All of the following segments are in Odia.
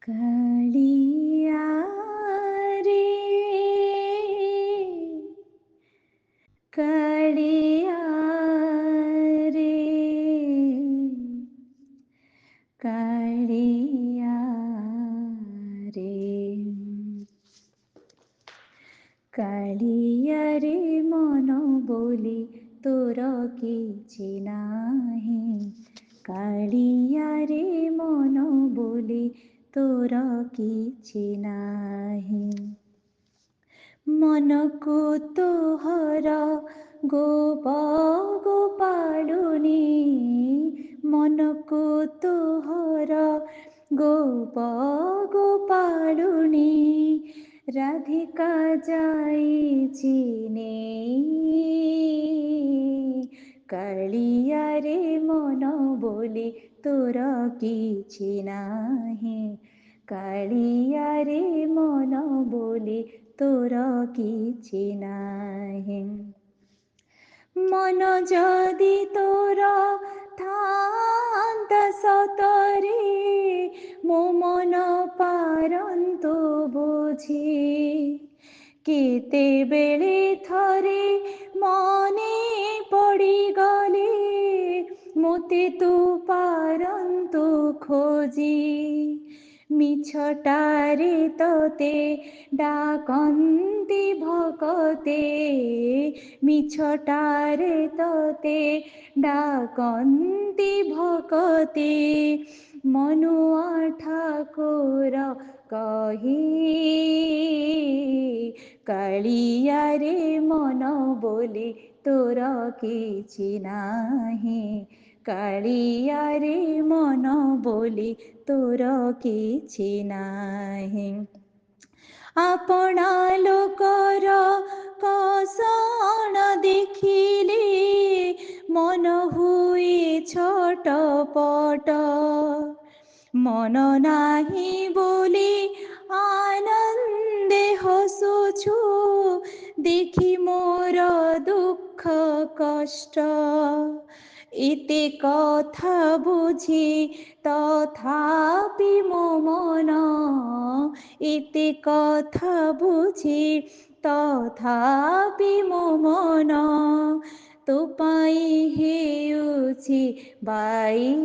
କାଳିଆ ରେ କାଳିଆ ରେ କାଳିଆ ରେ କାଳିଆରେ ମନ ବୋଲି ତୋର କିଛି ନାହିଁ। କାଳିଆରେ ମନ ବୋଲି ତୋର କିଛି ନାହିଁ। ମନକୁ ତୋହର ଗୋପାଳୁନି, ମନକୁ ତୋହର ଗୋପାଳୁନି, ରାଧିକା ଯାଇଛି ନେଇ। କାଳିଆରେ ମନ ବୋଲି ତୋର କିଛି ନାହିଁ। କାଳିଆରେ ମନ ବୋଲି ତୋର କିଛି ନାହିଁ। ମନ ଯଦି ତୋର ଥାନ୍ତା ସତରେ, ମୋ ମନ ପାରନ୍ତୁ ବୁଝି। କେତେବେଳେ ଥରେ ମନେ ପଡ଼ିଗଲେ, ମୋତେ ତୁ ପାରନ୍ତୁ ଖୋଜି। ମିଛଟାରେ ତତେ ଡାକନ୍ତି ଭକତେ, ମିଛଟାରେ ତତେ ଡାକନ୍ତି ଭକତେ, ମନୁଆ ଠାକୁର କହି। କାଳିଆରେ ମନ ବୋଲି ତୋର କିଛି ନାହିଁ। କାଳିଆରେ ମନ ବୋଲି ତୋର କିଛି ନାହିଁ। ଆପଣା ଲୋକର କଷଣ ଦେଖିଲେ, ମନ ହୁଏ ଛଟପଟ। ମନ ନାହିଁ ବୋଲି ଆନନ୍ଦେ ହସୁଛୁ, ଦେଖି ମୋର ଦୁଃଖ କଷ୍ଟ। ଏତେ କଥା ବୁଝି ତଥାପି ମୋ ମନ, ଏତେ କଥା ବୁଝି ତଥାପି ମୋ ମନ, ତୋ ପାଇଁ ହେଉଛି ବାଇ।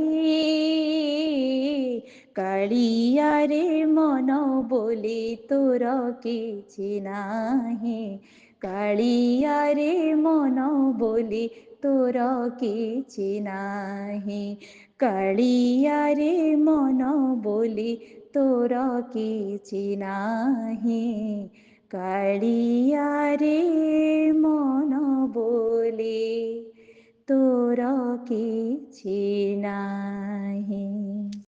କାଳିଆରେ ମନ ବୋଲି ତୋର କିଛି ନାହିଁ। କାଳିଆରେ ମନ ବୋଲି ତୋର କିଛି ନାହିଁ। କାଳିଆରେ ମନ ବୋଲି ତୋର କିଛି ନାହିଁ। କାଳିଆରେ ମନ ବୋଲି ତୋର କିଛି ନାହିଁ।